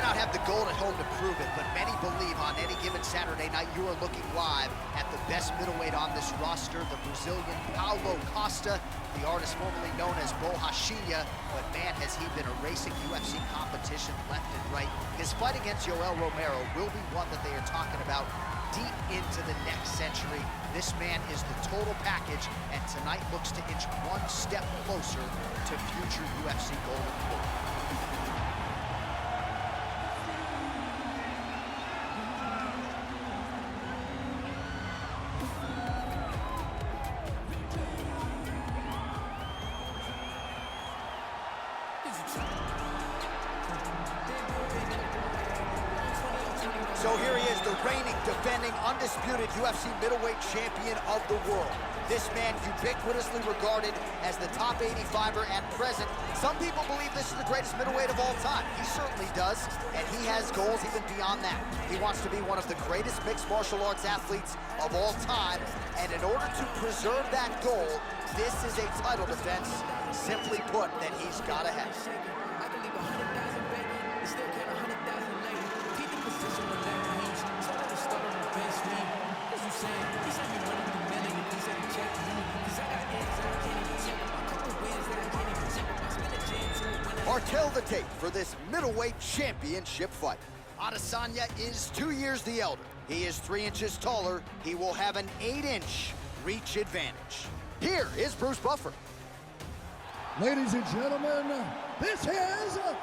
may not have the gold at home to prove it, but many believe on any given Saturday night you are looking live at the best middleweight on this roster, the Brazilian Paulo Costa, the artist formerly known as Borrachinha, but man, has he been erasing UFC competition left and right. His fight against Yoel Romero will be one that they are talking about deep into the next century. This man is the total package, and tonight looks to inch one step closer to future UFC golden glory. So here he is, the reigning, defending, undisputed UFC middleweight champion of the world. This man ubiquitously regarded as the top 85er at present. Some people believe this is the greatest middleweight of all time. He certainly does, and he has goals even beyond that. He wants to be one of the greatest mixed martial arts athletes of all time, and in order to preserve that goal, this is a title defense, simply put, that he's got to have. Cartel the tape for this middleweight championship fight. Adesanya is 2 years the elder. He is 3 inches taller. He will have an 8-inch reach advantage. Here is Bruce Buffer. Ladies and gentlemen, this is the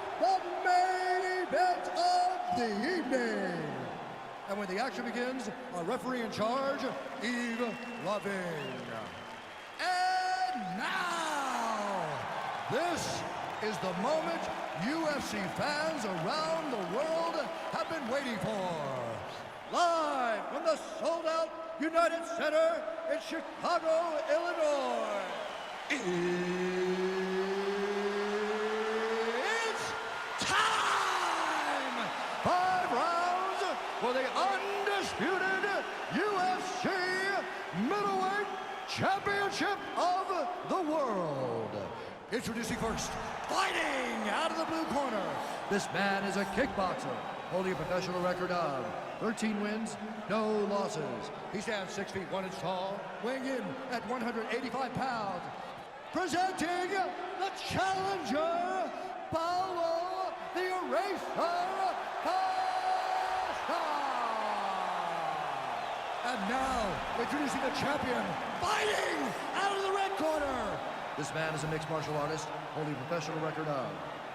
main event of the evening. And when the action begins, our referee in charge, Yves Lavigne. And now, this is the moment UFC fans around the world have been waiting for. Live from the sold-out United Center in Chicago, Illinois. It's time! 5 rounds for the undisputed UFC Middleweight Championship of the World. Introducing first, fighting out of the blue corner. This man is a kickboxer, holding a professional record of 13 wins, no losses. He stands 6 feet 1 inch tall, weighing in at 185 pounds. Presenting the challenger, Paulo the Eraser Costa. And now, introducing the champion, fighting out of the red corner. This man is a mixed martial artist, holding a professional record of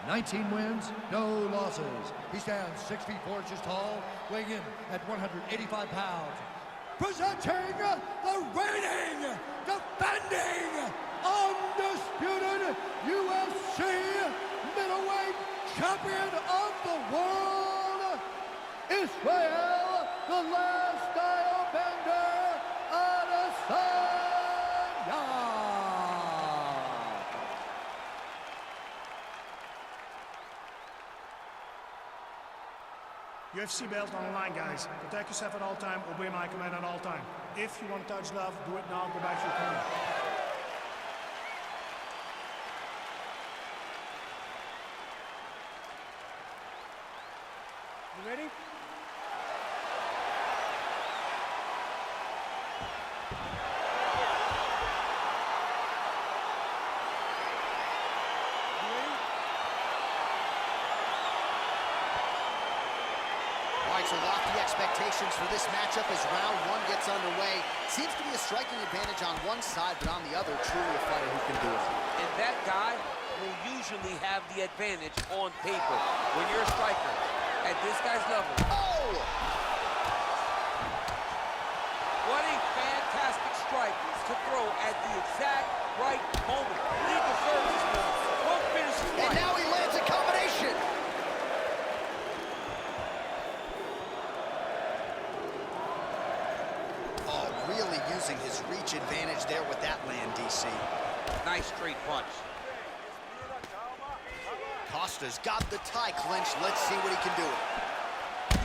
19 wins, no losses. He stands 6 feet 4 inches tall, weighing in at 185 pounds. Presenting the reigning, defending, undisputed UFC middleweight champion of the world, Israel, the last style bender, Adesanya. UFC belt on the line, guys. Protect yourself at all time, obey my command at all time. If you want to touch love, do it now, go back to your corner. You ready? So lofty expectations for this matchup as round 1 gets underway. Seems to be a striking advantage on one side, but on the other, truly a fighter who can do it. And that guy will usually have the advantage on paper when you're a striker at this guy's level. Oh! What a fantastic strike to throw at the exact right moment. He deserves this move. One finish strike. And now he lands a combination. Really using his reach advantage there with that land, DC. Nice straight punch. Costa's got the tie clinch. Let's see what he can do.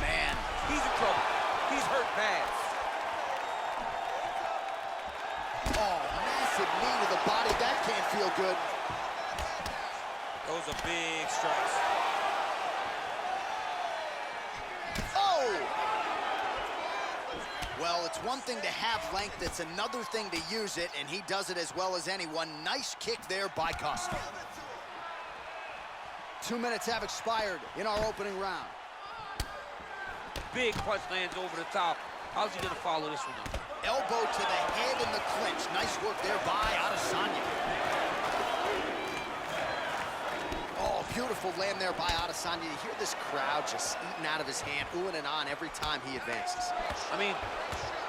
Man. He's in trouble. He's hurt bad. Oh, massive knee to the body. That can't feel good. Those are big strikes. Well, it's one thing to have length, it's another thing to use it, and he does it as well as anyone. Nice kick there by Costa. 2 minutes have expired in our opening round. Big punch lands over the top. How's he gonna follow this one up? Elbow to the head in the clinch. Nice work there by Adesanya. Oh, beautiful land there by Adesanya. You hear this crowd just eating out of his hand, oohing and on every time he advances. I mean,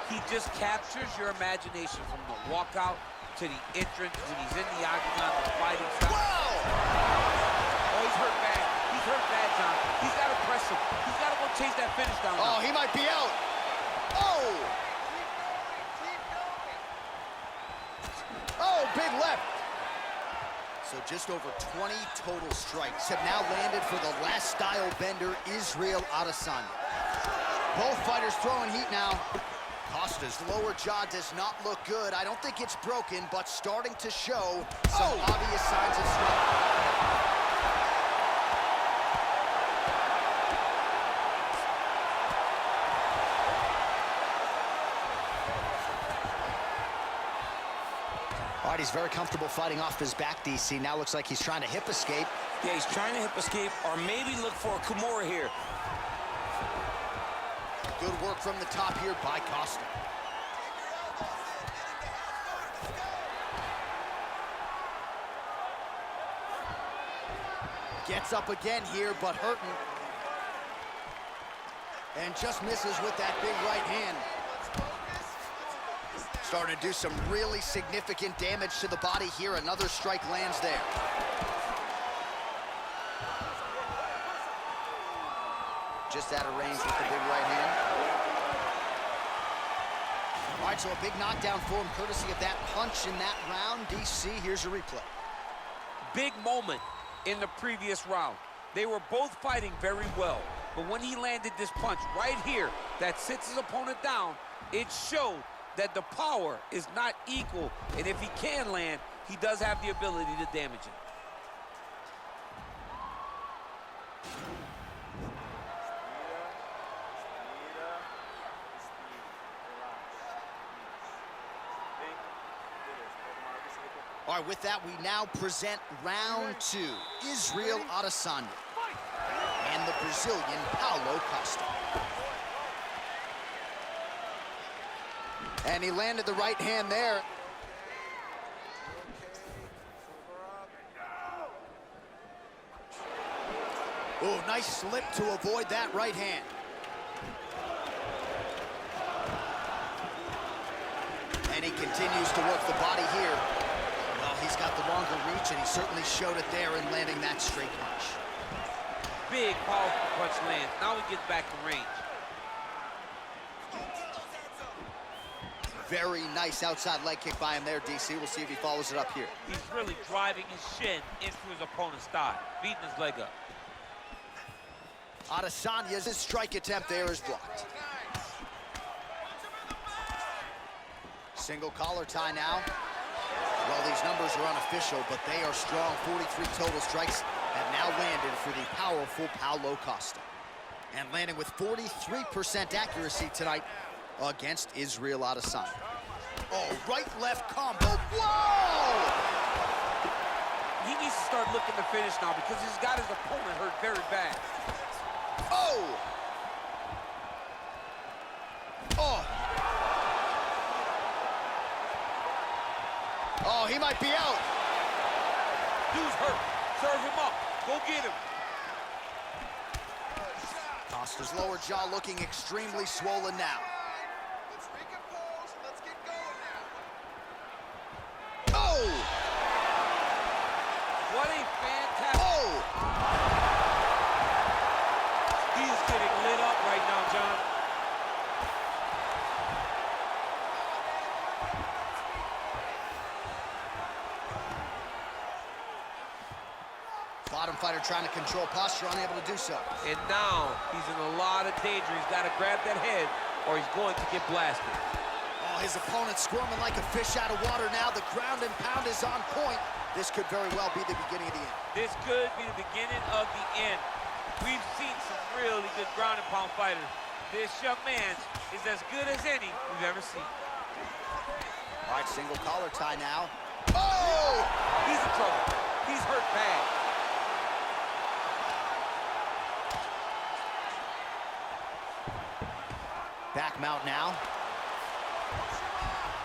he just captures your imagination from the walkout to the entrance when he's in the octagon, the fighting style. Whoa! Oh, he's hurt bad. He's hurt bad, John. He's got to press him. He's got to go chase that finish down. Oh, he might be out. Oh! Oh, big left. So just over 20 total strikes have now landed for the last style bender, Israel Adesanya. Both fighters throwing heat now. Costa's lower jaw does not look good. I don't think it's broken, but starting to show some obvious signs of strength. All right, he's very comfortable fighting off his back, DC. Now looks like he's trying to hip escape. Yeah, he's trying to hip escape or maybe look for a Kimura here. Good work from the top here by Costa. Gets up again here, but hurting. And just misses with that big right hand. Starting to do some really significant damage to the body here. Another strike lands there. Just out of range with the big right hand. All right, so a big knockdown for him, courtesy of that punch in that round. DC, here's a replay. Big moment in the previous round. They were both fighting very well, but when he landed this punch right here that sits his opponent down, it showed that the power is not equal, and if he can land, he does have the ability to damage it. All right, with that, we now present round 2. Israel Adesanya and the Brazilian Paulo Costa. And he landed the right hand there. Oh, nice slip to avoid that right hand. And he continues to work the body here. Well, he's got the longer reach, and he certainly showed it there in landing that straight punch. Big, powerful punch lands. Now he gets back to range. Very nice outside leg kick by him there, DC. We'll see if he follows it up here. He's really driving his shin into his opponent's thigh, beating his leg up. Adesanya's strike attempt there is blocked. Single collar tie now. Well, these numbers are unofficial, but they are strong. 43 total strikes have now landed for the powerful Paulo Costa. And landing with 43% accuracy tonight against Israel Adesanya. Oh, right-left combo. Whoa! He needs to start looking to finish now because he's got his opponent hurt very bad. Oh! Oh! Oh, he might be out. Dude's hurt. Serve him up. Go get him. Costa's lower jaw looking extremely swollen now. Oh! What a fantastic... Oh! He's getting lit up right now, John. Bottom fighter trying to control posture, unable to do so. And now he's in a lot of danger. He's got to grab that head or he's going to get blasted. Oh, his opponent squirming like a fish out of water now. The ground and pound is on point. This could very well be the beginning of the end. This could be the beginning of the end. We've seen some really good ground and pound fighters, This young man is as good as any we've ever seen. All right, single collar tie now. Oh! He's in trouble. He's hurt bad. Back mount now.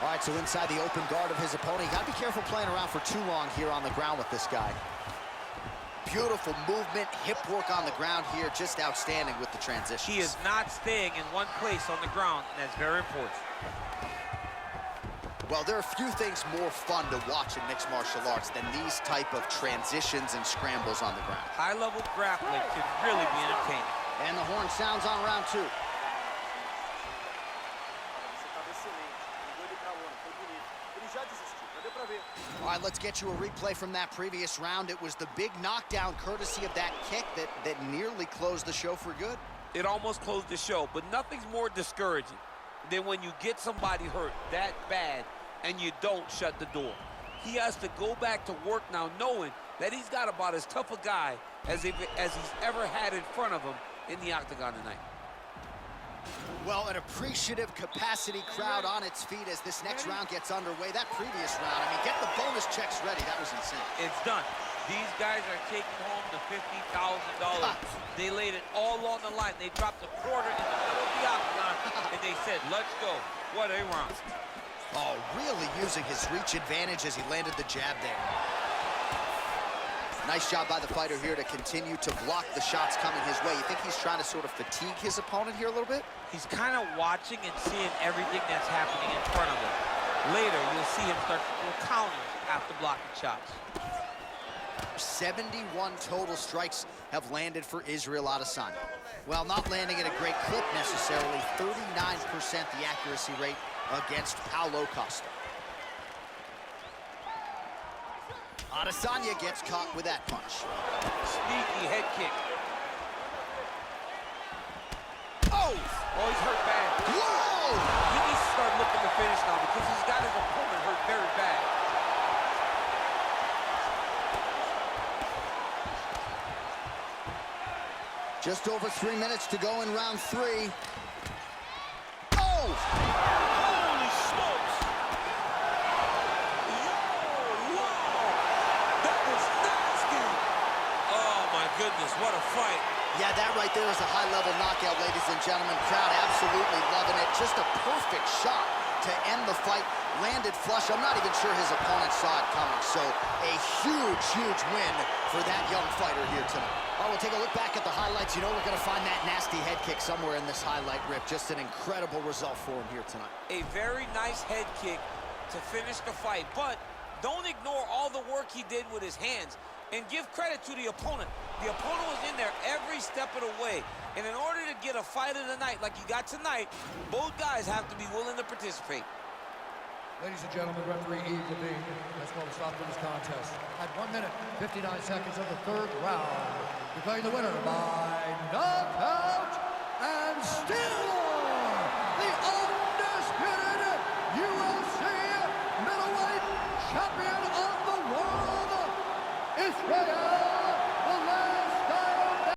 All right, so inside the open guard of his opponent. You gotta be careful playing around for too long here on the ground with this guy. Beautiful movement, hip work on the ground here, just outstanding with the transitions. He is not staying in one place on the ground, and that's very important. Well, there are few things more fun to watch in mixed martial arts than these type of transitions and scrambles on the ground. High-level grappling can really be entertaining. And the horn sounds on round 2. All right, let's get you a replay from that previous round. It was the big knockdown courtesy of that kick that nearly closed the show for good. It almost closed the show, but nothing's more discouraging than when you get somebody hurt that bad and you don't shut the door. He has to go back to work now knowing that he's got about as tough a guy as he's ever had in front of him in the octagon tonight. Well, an appreciative capacity crowd on its feet as this next round gets underway. That previous round, I mean, get the bonus checks ready. That was insane. It's done. These guys are taking home the $50,000. They laid it all on the line. They dropped a quarter in the middle of the octagon, and they said, let's go. What a round. Oh, really using his reach advantage as he landed the jab there. Nice job by the fighter here to continue to block the shots coming his way. You think he's trying to sort of fatigue his opponent here a little bit? He's kind of watching and seeing everything that's happening in front of him. Later, you'll see him start to throw counters after blocking shots. 71 total strikes have landed for Israel Adesanya. Well, not landing at a great clip necessarily, 39% the accuracy rate against Paulo Costa. Adesanya gets caught with that punch. Sneaky head kick. Oh! Oh, he's hurt bad. Whoa! He needs to start looking to finish now because he's got his opponent hurt very bad. Just over 3 minutes to go in round 3. Oh! Holy smokes! That was nasty! Oh, my goodness, what a fight. Yeah, that right there is a high-level knockout, ladies and gentlemen. Crowd absolutely loving it. Just a perfect shot to end the fight. Landed flush. I'm not even sure his opponent saw it coming. So a huge, huge win for that young fighter here tonight. All right, we'll take a look back at the highlights. You know we're going to find that nasty head kick somewhere in this highlight rip. Just an incredible result for him here tonight. A very nice head kick to finish the fight, but don't ignore all the work he did with his hands. And give credit to the opponent. The opponent was in there every step of the way. And in order to get a fight of the night like you got tonight, both guys have to be willing to participate. Ladies and gentlemen, referee Yves Levine has called a stop to this contest at 1 minute, 59 seconds of the third round. Declaring the winner by